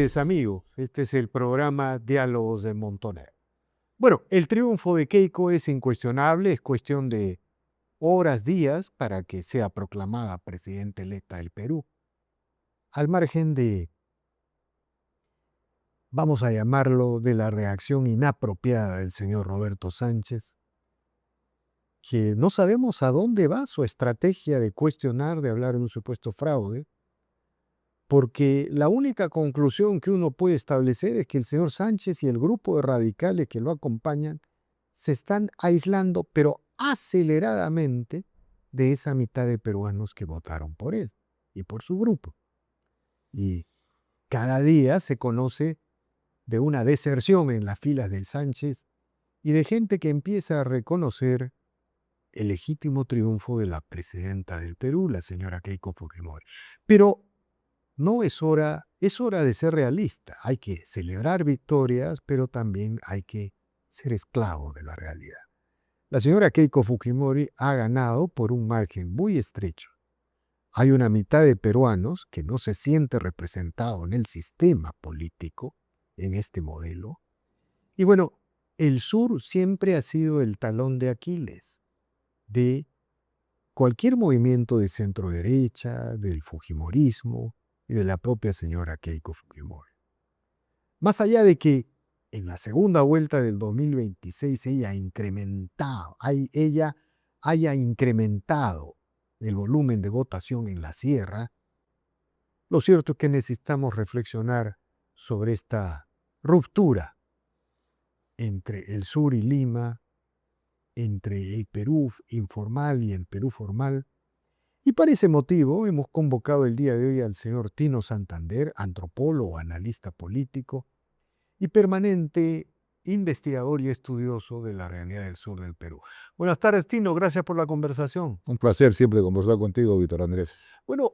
noches, amigos. Este es el programa Diálogos de Montoner. Bueno, el triunfo de Keiko es incuestionable, es cuestión de horas, días, para que sea proclamada presidenta electa del Perú. Al margen de, vamos a llamarlo, de la reacción inapropiada del señor Roberto Sánchez, que no sabemos a dónde va su estrategia de cuestionar, de hablar de un supuesto fraude, porque la única conclusión que uno puede establecer es que el señor Sánchez y el grupo de radicales que lo acompañan se están aislando, pero aceleradamente, de esa mitad de peruanos que votaron por él y por su grupo. Y cada día se conoce de una deserción en las filas del Sánchez y de gente que empieza a reconocer el legítimo triunfo de la presidenta del Perú, la señora Keiko Fujimori. Pero no es hora de ser realista. Hay que celebrar victorias, pero también hay que ser esclavo de la realidad. La señora Keiko Fujimori ha ganado por un margen muy estrecho. Hay una mitad de peruanos que no se siente representado en el sistema político, en este modelo. Y bueno, el sur siempre ha sido el talón de Aquiles de cualquier movimiento de centro derecha, del fujimorismo y de la propia señora Keiko Fujimori. Más allá de que en la segunda vuelta del 2026 ella haya incrementado el volumen de votación en la sierra, lo cierto es que necesitamos reflexionar sobre esta ruptura entre el sur y Lima, entre el Perú informal y el Perú formal. Y por ese motivo hemos convocado el día de hoy al señor Tino Santander, antropólogo, analista político y permanente investigador y estudioso de la realidad del sur del Perú. Buenas tardes, Tino, gracias por la conversación. Un placer siempre conversar contigo, Víctor Andrés. Bueno,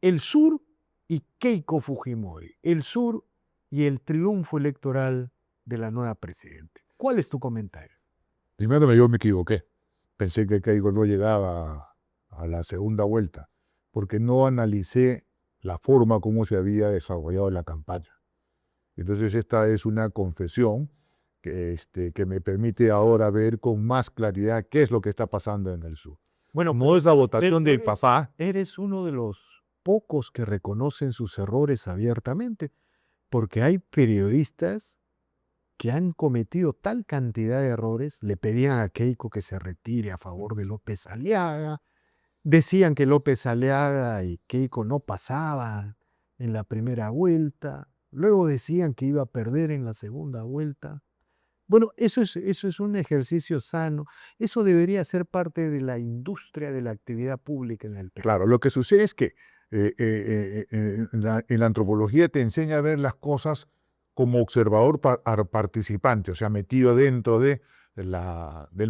el sur y Keiko Fujimori, el sur y el triunfo electoral de la nueva presidenta. ¿Cuál es tu comentario? Primero yo me equivoqué. Pensé que Keiko no llegaba a la segunda vuelta, porque no analicé la forma como se había desarrollado la campaña. Entonces esta es una confesión que me permite ahora ver con más claridad qué es lo que está pasando en el sur. Bueno, no es la votación del papá. Eres uno de los pocos que reconocen sus errores abiertamente, porque hay periodistas que han cometido tal cantidad de errores, le pedían a Keiko que se retire a favor de López Aliaga, decían que López Aliaga y Keiko no pasaban en la primera vuelta, luego decían que iba a perder en la segunda vuelta. Bueno, eso es un ejercicio sano, eso debería ser parte de la industria de la actividad pública en el Perú. Claro, lo que sucede es que en la antropología te enseña a ver las cosas como observador participante, o sea, metido dentro del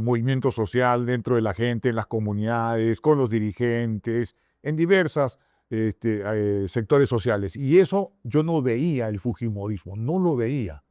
movimiento social, dentro de la gente, en las comunidades, con los dirigentes, en diversos sectores sociales. Y eso yo no veía el fujimorismo, no lo veía.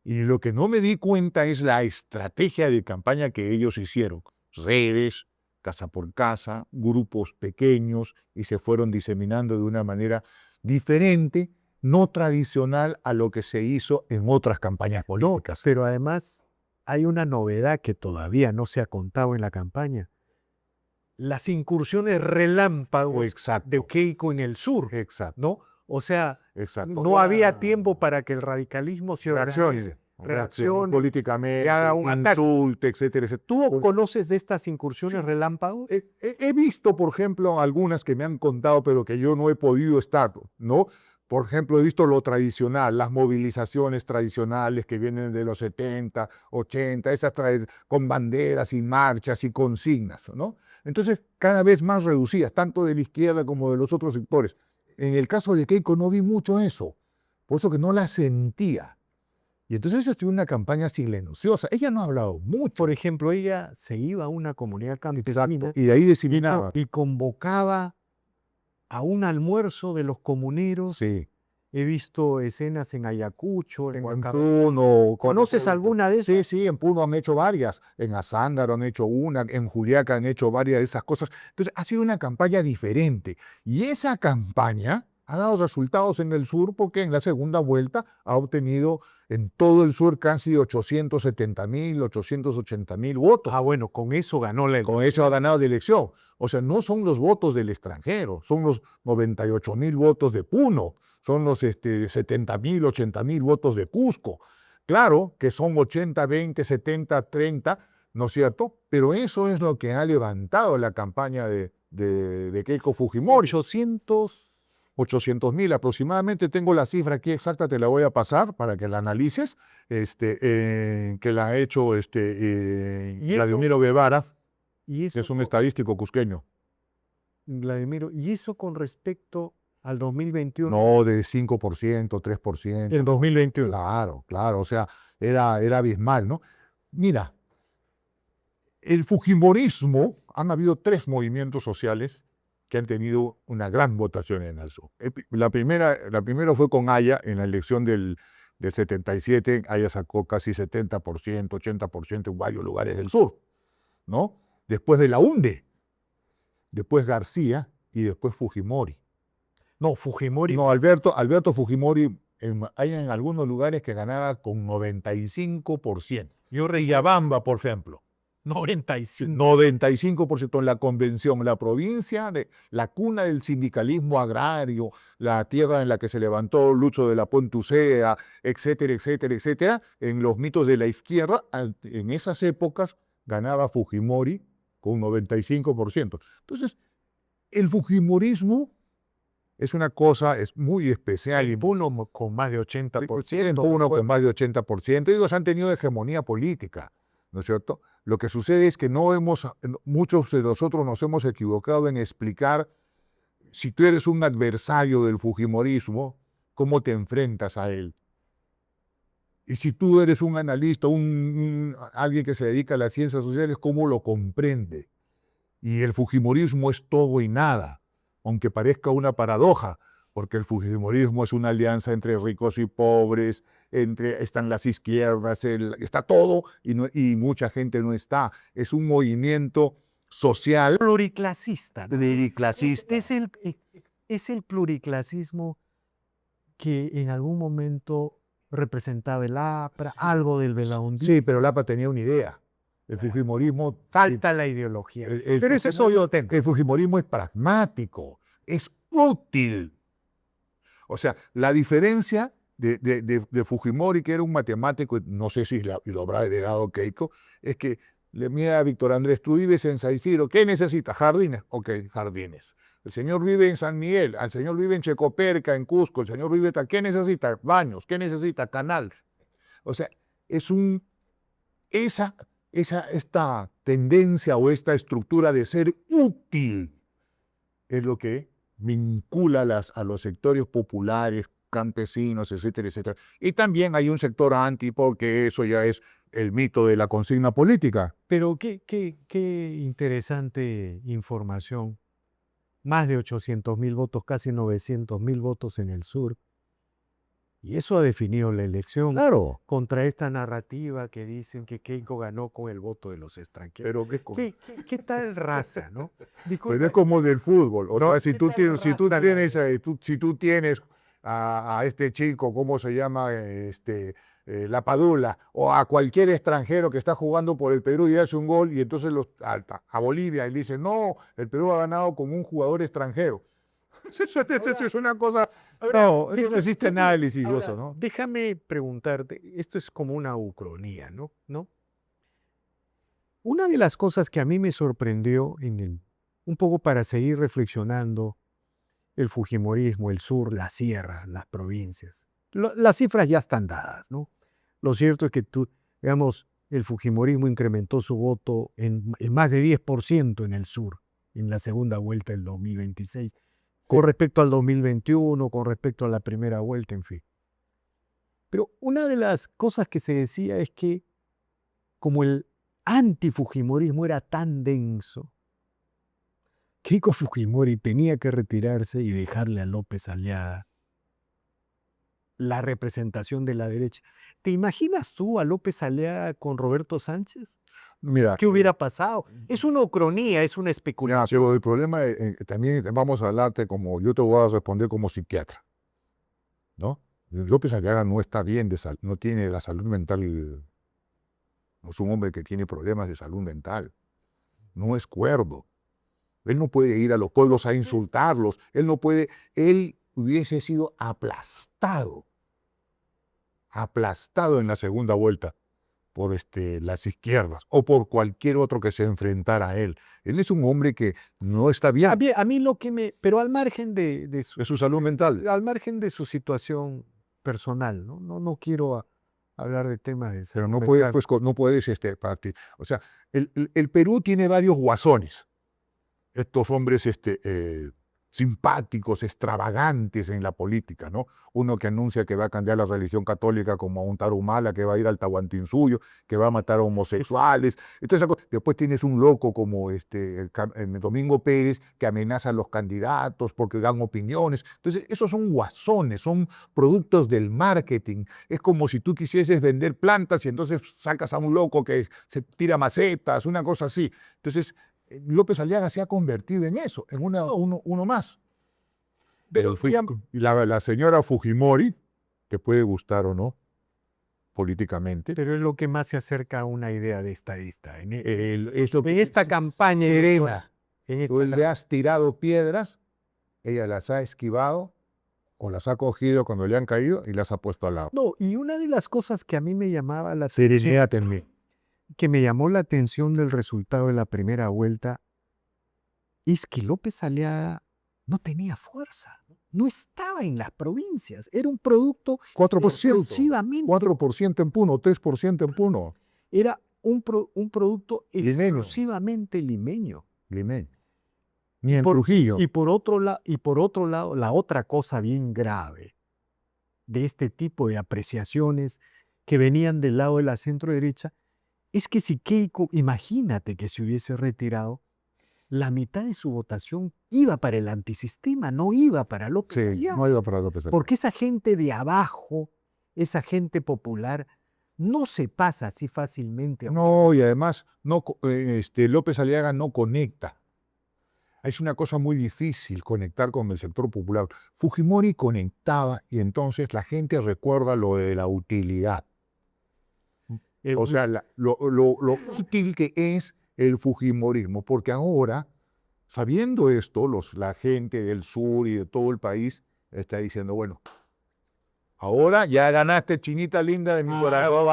Y lo que no me di cuenta es la estrategia de campaña que ellos hicieron. Redes, casa por casa, grupos pequeños, y se fueron diseminando de una manera diferente, no tradicional a lo que se hizo en otras campañas políticas. No, pero además hay una novedad que todavía no se ha contado en la campaña. Las incursiones relámpago de Keiko en el sur. Exacto. ¿No? O sea, Exacto. no había tiempo para que el radicalismo se reaccione políticamente, haga un insulte, etcétera, etcétera. ¿Tú conoces de estas incursiones relámpagos? He visto, por ejemplo, algunas que me han contado, pero que yo no he podido estar, ¿no? Por ejemplo, he visto lo tradicional, las movilizaciones tradicionales que vienen de los 70, 80, esas con banderas y marchas y consignas, ¿no? Entonces, cada vez más reducidas, tanto de la izquierda como de los otros sectores. En el caso de Keiko no vi mucho eso, por eso que no la sentía. Y entonces ella estuvo en una campaña silenciosa. Ella no ha hablado mucho. Por ejemplo, ella se iba a una comunidad campesina y de ahí diseminaba. Y convocaba a un almuerzo de los comuneros. Sí. He visto escenas en Ayacucho, en Puno. ¿Conoces alguna de esas? Sí, en Puno han hecho varias. En Azángaro han hecho una. En Juliaca han hecho varias de esas cosas. Entonces ha sido una campaña diferente. Y esa campaña ha dado resultados en el sur porque en la segunda vuelta ha obtenido en todo el sur casi 870.000, 880.000 votos. Ah, bueno, con eso ganó la Con eso ha ganado la elección. O sea, no son los votos del extranjero, son los 98.000 votos de Puno, son los 70.000, 80.000 votos de Cusco. Claro que son 80, 20, 70, 30, ¿no es cierto? Pero eso es lo que ha levantado la campaña de Keiko Fujimori. 800.000 aproximadamente, tengo la cifra aquí exacta, te la voy a pasar para que la analices, que la ha hecho Vladimiro Guevara, Y que eso, es un estadístico cusqueño. Vladimiro, y eso con respecto al 2021. No de 5%, 3%. El 2021. Claro, claro, o sea, era abismal, ¿no? Mira, el fujimorismo, han habido 3 movimientos sociales que han tenido una gran votación en el sur. La primera fue con Haya en la elección del 77. Haya sacó casi 70%, 80% en varios lugares del sur, ¿no? Después de la UNDE, después García y después Fujimori. No, Fujimori. No, Alberto Fujimori, hay en algunos lugares que ganaba con 95%. Riobamba, por ejemplo. 95. 95% en la convención, la provincia, la cuna del sindicalismo agrario, la tierra en la que se levantó Lucho de la Pontucea, etcétera, etcétera, etcétera, en los mitos de la izquierda, en esas épocas ganaba Fujimori con 95%. Entonces, el fujimorismo es una cosa, es muy especial. El Puno con más de 80%. En Puno con más de 80%. Ellos han tenido hegemonía política, ¿no es cierto? Lo que sucede es que muchos de nosotros nos hemos equivocado en explicar, si tú eres un adversario del fujimorismo, cómo te enfrentas a él. Y si tú eres un analista, alguien que se dedica a las ciencias sociales, cómo lo comprende. Y el fujimorismo es todo y nada, aunque parezca una paradoja, porque el fujimorismo es una alianza entre ricos y pobres, están las izquierdas, está todo y mucha gente no está. Es un movimiento social. Pluriclasista. Pluriclasista. Es el pluriclasismo que en algún momento representaba el APRA, algo del Belaúndí. Sí, pero el APRA tenía una idea. El fujimorismo... Falta la ideología. Pero ese soy yo. El fujimorismo es pragmático, es útil. O sea, la diferencia de Fujimori, que era un matemático, no sé si lo habrá heredado Keiko, es que le mira a Víctor Andrés, tú vives en San Isidro, ¿qué necesitas? Jardines. Ok, jardines. El señor vive en San Miguel, el señor vive en Checoperca, en Cusco, el señor vive... ¿Qué necesita? Baños. ¿Qué necesita? Canal. O sea, esta tendencia o esta estructura de ser útil es lo que vincula a los sectores populares, campesinos, etcétera, etcétera. Y también hay un sector anti, porque eso ya es el mito de la consigna política. Pero qué interesante información. Más de 800.000 votos, casi 900.000 votos en el sur. Y eso ha definido la elección. Claro. Contra esta narrativa que dicen que Keiko ganó con el voto de los extranjeros. Pero ¿Qué tal raza, no? Pero es como del fútbol. O sea, si tú tienes a este chico, ¿cómo se llama? La Padula, o a cualquier extranjero que está jugando por el Perú y hace un gol, y entonces a Bolivia y dice, no, el Perú ha ganado con un jugador extranjero. Eso es una cosa... No existe análisis de eso, ¿no? Déjame preguntarte, esto es como una ucronía, ¿no? Una de las cosas que a mí me sorprendió, un poco para seguir reflexionando, el fujimorismo, el sur, la sierra, las provincias. Las cifras ya están dadas, ¿no? Lo cierto es que digamos, el fujimorismo incrementó su voto en más de 10% en el sur, en la segunda vuelta del 2026, con respecto al 2021, con respecto a la primera vuelta, en fin. Pero una de las cosas que se decía es que como el antifujimorismo era tan denso, Keiko Fujimori tenía que retirarse y dejarle a López Aliaga la representación de la derecha. ¿Te imaginas tú a López Aliaga con Roberto Sánchez? Mira, ¿Qué hubiera pasado? Es una ucronía, es una ya, especulación. pero el problema, también vamos a hablarte como, yo te voy a responder como psiquiatra, ¿no? López Aliaga no está bien, no tiene la salud mental, no es un hombre que tiene problemas de salud mental, no es cuerdo. Él no puede ir a los pueblos a insultarlos, él hubiese sido aplastado en la segunda vuelta por las izquierdas o por cualquier otro que se enfrentara a él. Él es un hombre que no está bien. A mí lo que me... Pero al margen de su salud mental. al margen de su situación personal, ¿no? No quiero hablar de temas de Pero salud no mental. puedes, no puedes, o sea, el Perú tiene varios guasones. Estos hombres simpáticos, extravagantes en la política, ¿no? Uno que anuncia que va a cambiar la religión católica como a un tarumala, que va a ir al Tahuantinsuyo, que va a matar a homosexuales. Entonces, después tienes un loco como el Domingo Pérez, que amenaza a los candidatos porque dan opiniones. Entonces, esos son guasones, son productos del marketing. Es como si tú quisieses vender plantas y entonces sacas a un loco que se tira macetas, una cosa así. Entonces, López Aliaga se ha convertido en eso, en uno más. Pero la señora Fujimori, que puede gustar o no, políticamente. Pero es lo que más se acerca a una idea de estadista. En esta campaña Serena, tú le has tirado piedras, ella las ha esquivado o las ha cogido cuando le han caído y las ha puesto al lado. No, y una de las cosas que a mí me llamaba la atención, que me llamó la atención del resultado de la primera vuelta, es que López Aliaga no tenía fuerza, no estaba en las provincias, era un producto 4%, exclusivamente, 4% en Puno, 3% en Puno. era un producto Limeño. exclusivamente limeño. Limeño. Ni en Trujillo. Y por otro lado, la otra cosa bien grave de este tipo de apreciaciones que venían del lado de la centro derecha es que si Keiko, imagínate que se hubiese retirado, la mitad de su votación iba para el antisistema, no iba para López Aliaga. No iba para López Aliaga. Porque esa gente de abajo, esa gente popular, no se pasa así fácilmente. No, y además López Aliaga no conecta. Es una cosa muy difícil conectar con el sector popular. Fujimori conectaba y entonces la gente recuerda lo de la utilidad. O sea, lo útil que es el fujimorismo, porque ahora, sabiendo esto, la gente del sur y de todo el país está diciendo, bueno, ahora ya ganaste, chinita linda de mi corazón.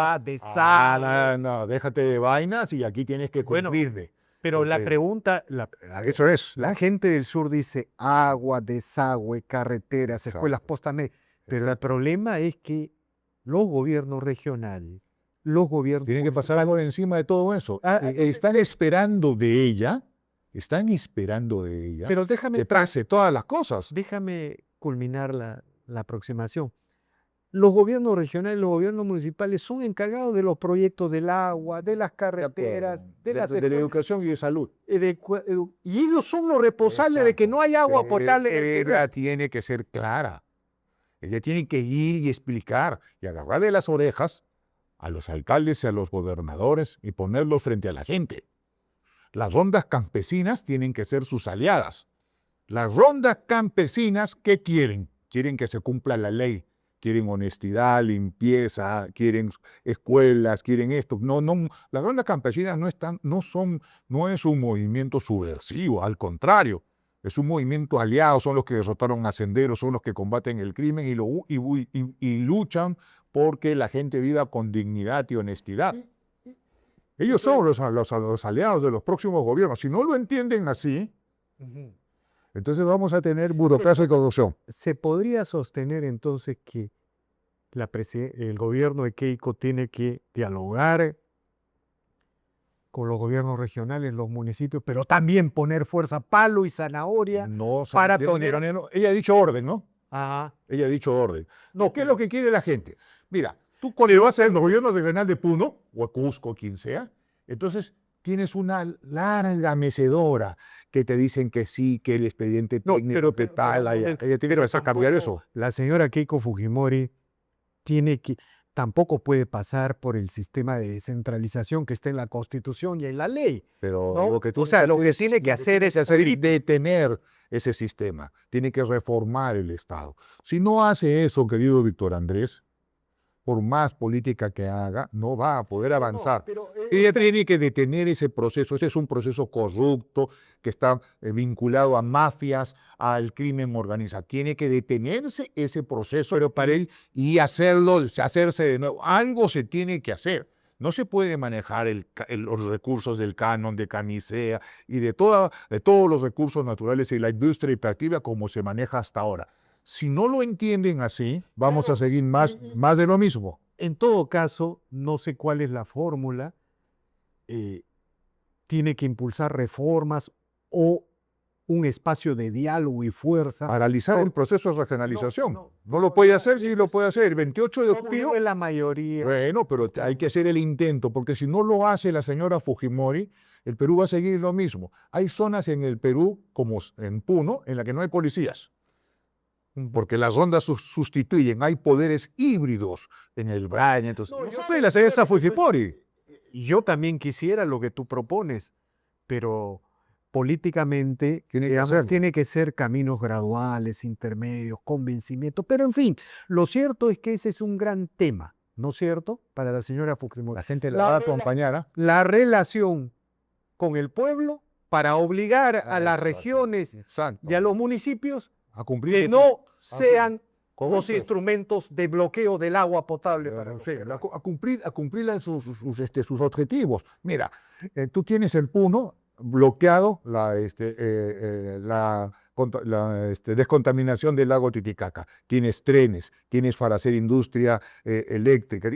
No, déjate de vainas y aquí tienes que cumplirme. Pero la pregunta, eso es. La gente del sur dice agua, desagüe, carreteras, escuelas postales. Pero el problema es que los gobiernos regionales, los gobiernos... Tienen que pasar por encima de todo eso. Están esperando de ella, pero déjame, que trace todas las cosas. Déjame culminar la aproximación. Los gobiernos regionales, los gobiernos municipales son encargados de los proyectos del agua, de las carreteras, de la educación y de salud. Y ellos son los responsables de que no hay agua potable. Ella tiene que ser clara. Ella tiene que ir y explicar y agarrarle las orejas a los alcaldes y a los gobernadores y ponerlos frente a la gente. Las rondas campesinas tienen que ser sus aliadas. Las rondas campesinas, ¿qué quieren? Quieren que se cumpla la ley. Quieren honestidad, limpieza, quieren escuelas, quieren esto. No, las rondas campesinas no es un movimiento subversivo, al contrario, es un movimiento aliado, son los que derrotaron a Sendero, son los que combaten el crimen y luchan porque la gente viva con dignidad y honestidad. Ellos son los aliados de los próximos gobiernos. Si no lo entienden así, entonces vamos a tener burocracia y corrupción. ¿Se podría sostener entonces que el gobierno de Keiko tiene que dialogar con los gobiernos regionales, los municipios, pero también poner fuerza, palo y zanahoria para poner... Ella ha dicho orden, ¿no? Ajá. Ella ha dicho orden. No, ¿qué es lo que quiere la gente? Mira, tú cuando vas a los gobiernos regional de Puno, o Cusco, quien sea, entonces tienes una larga mecedora que te dicen que sí, que el expediente técnico tal, ella tiene que cambiar eso. La señora Keiko Fujimori tampoco puede pasar por el sistema de descentralización que está en la Constitución y en la ley. Pero ¿no? lo que O sea, lo que tiene que hacer es detener ese sistema, tiene que reformar el Estado. Si no hace eso, querido Víctor Andrés, por más política que haga, no va a poder avanzar. Ella tiene que detener ese proceso. Ese es un proceso corrupto que está vinculado a mafias, al crimen organizado. Tiene que detenerse ese proceso, pero para él y hacerse de nuevo. Algo se tiene que hacer. No se puede manejar los recursos del canon, de Camisea y de todos los recursos naturales y la industria extractiva como se maneja hasta ahora. Si no lo entienden así, vamos a seguir más de lo mismo. En todo caso, no sé cuál es la fórmula. Tiene que impulsar reformas o un espacio de diálogo y fuerza. Paralizar el proceso de regionalización. No lo puede hacer, sí lo puede hacer. El 28 de julio. La mayoría. Bueno, pero hay que hacer el intento, porque si no lo hace la señora Fujimori, el Perú va a seguir lo mismo. Hay zonas en el Perú, como en Puno, en las que no hay policías. Porque las rondas sustituyen, hay poderes híbridos en el Braille. Entonces, no puede la señora Fujimori. Yo también quisiera lo que tú propones, pero políticamente tiene que ser caminos graduales, intermedios, convencimiento. Pero en fin, lo cierto es que ese es un gran tema, ¿no es cierto? Para la señora Fujimori. La gente la va a acompañar. La relación con el pueblo para obligar a las regiones y a los municipios a cumplir, que no sean los instrumentos de bloqueo del agua potable. A cumplir sus objetivos. Mira, tú tienes el Puno bloqueado, la descontaminación del lago Titicaca. Tienes trenes, tienes para hacer industria eléctrica,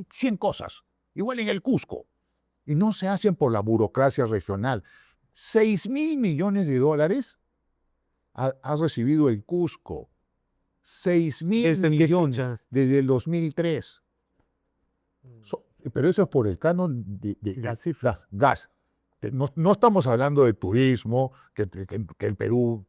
100 cosas. Igual en el Cusco. Y no se hacen por la burocracia regional. 6.000 millones de dólares ha recibido el Cusco. 6.000 millones desde el 2003. Pero eso es por el canon de gas. No estamos hablando de turismo, que el Perú,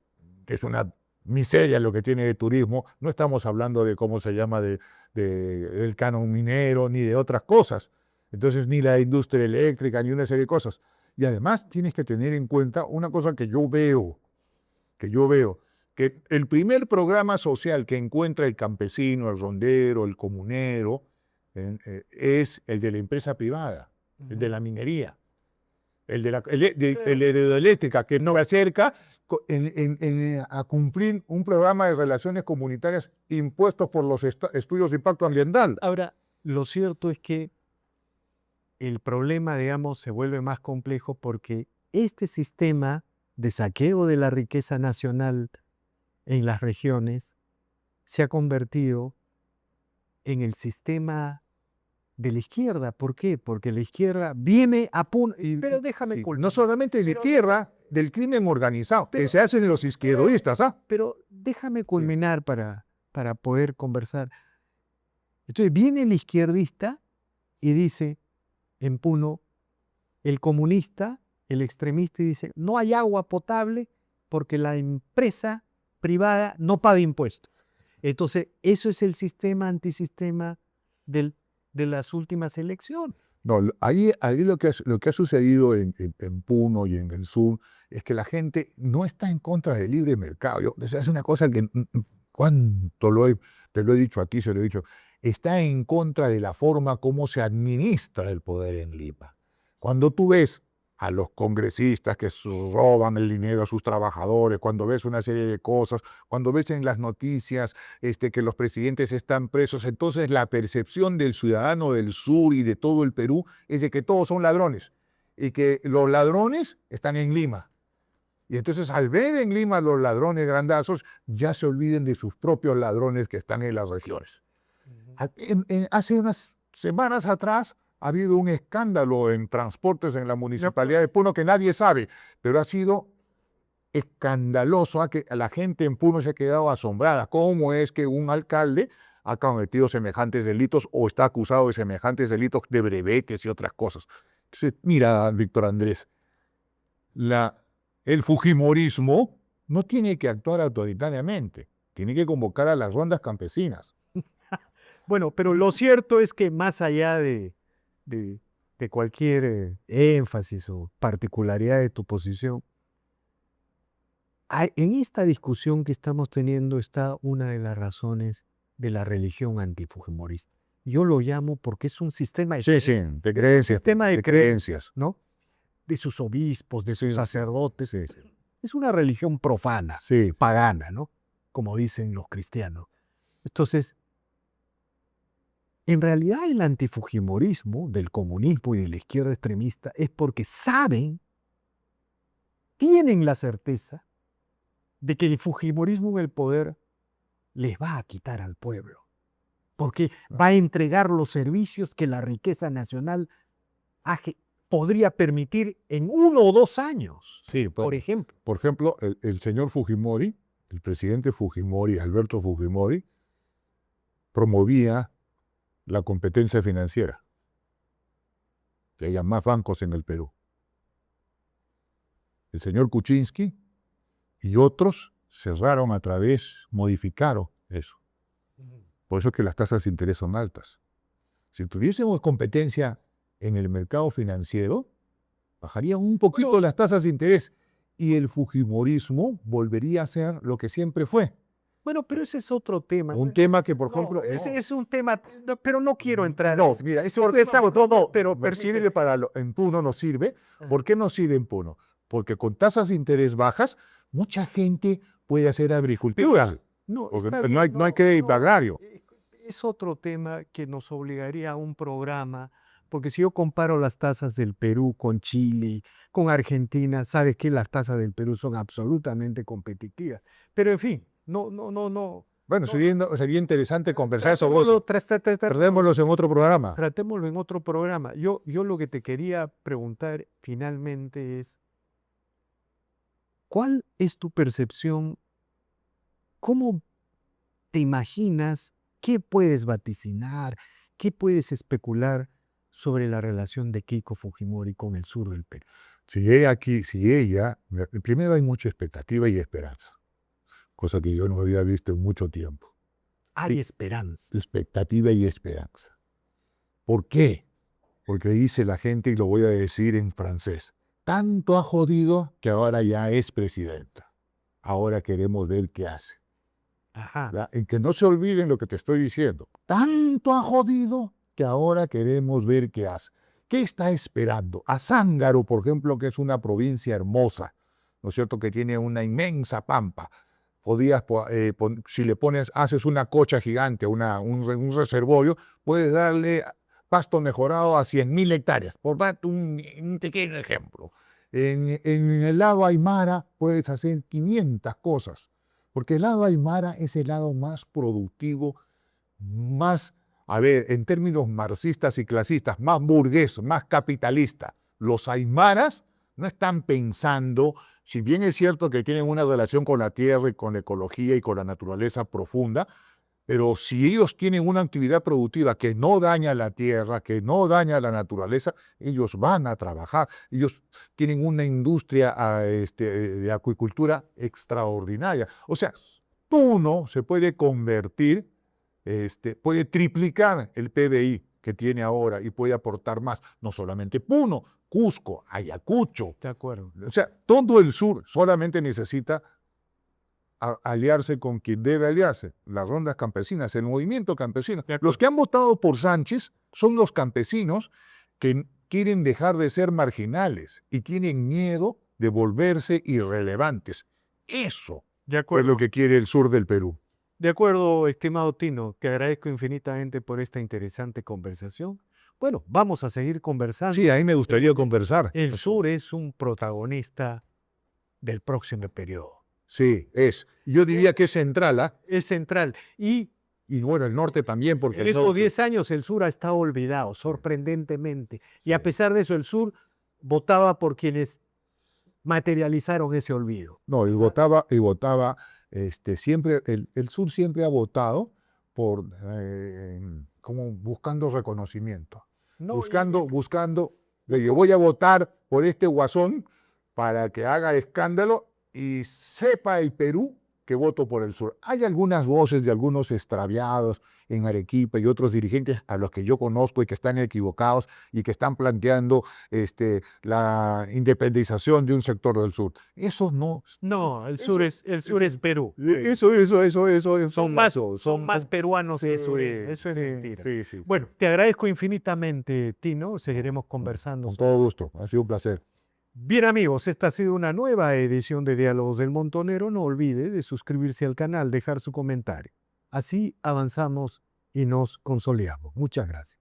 que es una miseria lo que tiene de turismo. No estamos hablando de cómo se llama del canon minero, ni de otras cosas. Entonces, ni la industria eléctrica, ni una serie de cosas. Y además tienes que tener en cuenta una cosa que yo veo, que el primer programa social que encuentra el campesino, el rondero, el comunero, es el de la empresa privada, el de la minería, el de la hidroeléctrica, que no se acerca a cumplir un programa de relaciones comunitarias impuestos por los estudios de impacto ambiental. Ahora, lo cierto es que el problema, digamos, se vuelve más complejo porque este sistema de saqueo de la riqueza nacional en las regiones se ha convertido en el sistema de la izquierda. ¿Por qué? Porque la izquierda viene a pero déjame no solamente de tierra, del crimen organizado, que se hacen los izquierdistas. Pero déjame culminar para poder conversar. Entonces viene el izquierdista y dice en Puno, el comunista, el extremista, y dice, no hay agua potable porque la empresa privada no paga impuestos. Entonces, eso es el sistema antisistema de las últimas elecciones. No, ahí lo que ha sucedido en Puno y en el sur es que la gente no está en contra del libre mercado. Es una cosa que, ¿cuánto te lo he dicho aquí, se lo he dicho? Está en contra de la forma como se administra el poder en Lima. Cuando tú ves a los congresistas que roban el dinero a sus trabajadores, cuando ves una serie de cosas, cuando ves en las noticias que los presidentes están presos, entonces la percepción del ciudadano del sur y de todo el Perú es de que todos son ladrones y que los ladrones están en Lima. Y entonces al ver en Lima los ladrones grandazos, ya se olviden de sus propios ladrones que están en las regiones. Hace unas semanas atrás ha habido un escándalo en transportes en la municipalidad de Puno que nadie sabe, pero ha sido escandaloso, que la gente en Puno se ha quedado asombrada. ¿Cómo es que un alcalde ha cometido semejantes delitos o está acusado de semejantes delitos de brevetes y otras cosas? Entonces, mira, Víctor Andrés, el fujimorismo no tiene que actuar autoritariamente, tiene que convocar a las rondas campesinas. Bueno, pero lo cierto es que más allá de cualquier énfasis o particularidad de tu posición, en esta discusión que estamos teniendo está una de las razones de la religión antifujimorista. Yo lo llamo porque es un sistema de, de creencias. sistema de De creencias, creencias. ¿no? De sus obispos, de sus Sí. sacerdotes. Sí, sí. Es una religión profana, Sí. pagana, ¿no? Como dicen los cristianos. Entonces, en realidad el antifujimorismo del comunismo y de la izquierda extremista es porque saben, tienen la certeza de que el fujimorismo en el poder les va a quitar al pueblo, porque va a entregar los servicios que la riqueza nacional podría permitir en 1 o 2 años, Sí, por ejemplo. Por ejemplo, el señor Fujimori, el presidente Fujimori, Alberto Fujimori, promovía la competencia financiera. Que haya más bancos en el Perú. El señor Kuczynski y otros modificaron eso. Por eso es que las tasas de interés son altas. Si tuviésemos competencia en el mercado financiero, bajarían un poquito las tasas de interés y el fujimorismo volvería a ser lo que siempre fue. Bueno, pero ese es otro tema. Un tema que, por No, ejemplo... ese es un tema, pero no quiero entrar. No, mira, eso pero sirve en Puno no sirve. ¿Por qué no sirve en Puno? Porque con tasas de interés bajas, mucha gente puede hacer agricultura. No, Porque está no hay, bien, no hay crédito agrario. Es otro tema que nos obligaría a un programa, porque si yo comparo las tasas del Perú con Chile, con Argentina, sabes que las tasas del Perú son absolutamente competitivas. Pero en fin, no. Bueno, sería interesante conversar sobre Tratémoslo, eso. Perdémoslos en otro programa. tratémoslo en otro programa. Yo lo que te quería preguntar finalmente es, ¿cuál es tu percepción? ¿Cómo te imaginas? ¿Qué puedes vaticinar? ¿Qué puedes especular sobre la relación de Keiko Fujimori con el sur del Perú? Primero hay mucha expectativa y esperanza, cosa que yo no había visto en mucho tiempo. Hay esperanza. Expectativa y esperanza. ¿Por qué? Porque dice la gente, y lo voy a decir en francés, tanto ha jodido que ahora ya es presidenta. Ahora queremos ver qué hace. Ajá. ¿Verdad? En que no se olviden lo que te estoy diciendo. Tanto ha jodido que ahora queremos ver qué hace. ¿Qué está esperando? A Zángaro, por ejemplo, que es una provincia hermosa, ¿no es cierto?, que tiene una inmensa pampa. Si le haces una cocha gigante, un reservorio, puedes darle pasto mejorado a 100.000 hectáreas, por darte un pequeño ejemplo. En el lado Aymara puedes hacer 500 cosas, porque el lado Aymara es el lado más productivo, más, en términos marxistas y clasistas, más burgués, más capitalista. Los aymaras no están pensando, si bien es cierto que tienen una relación con la tierra y con la ecología y con la naturaleza profunda, pero si ellos tienen una actividad productiva que no daña la tierra, que no daña la naturaleza, ellos van a trabajar. Ellos tienen una industria de acuicultura extraordinaria. O sea, Puno se puede convertir, puede triplicar el PBI que tiene ahora y puede aportar más. No solamente Puno, Cusco, Ayacucho. De acuerdo. O sea, todo el sur solamente necesita aliarse con quien debe aliarse, las rondas campesinas, el movimiento campesino. Los que han votado por Sánchez son los campesinos que quieren dejar de ser marginales y tienen miedo de volverse irrelevantes. Eso es lo que quiere el sur del Perú. De acuerdo, estimado Tino, te agradezco infinitamente por esta interesante conversación. Bueno, vamos a seguir conversando. Sí, ahí me gustaría conversar. El sur es un protagonista del próximo periodo. Sí, yo diría que es central, ¿ah? Es central. Y bueno, el norte también, porque en estos 10 años el sur ha estado olvidado, sorprendentemente. Y a pesar de eso, el sur votaba por quienes materializaron ese olvido. No, siempre, el sur siempre ha votado por, como buscando reconocimiento. Buscando, yo voy a votar por este guasón para que haga escándalo y sepa el Perú que voto por el sur. Hay algunas voces de algunos extraviados en Arequipa y otros dirigentes a los que yo conozco y que están equivocados y que están planteando la independización de un sector del sur. Eso no. No, el sur es Perú. Eso. Son más peruanos que Eso es mentira. Sí, sí. Bueno, te agradezco infinitamente, Tino. Seguiremos conversando. Con todo gusto. Ha sido un placer. Bien amigos, esta ha sido una nueva edición de Diálogos del Montonero. No olvide de suscribirse al canal, dejar su comentario. Así avanzamos y nos consolidamos. Muchas gracias.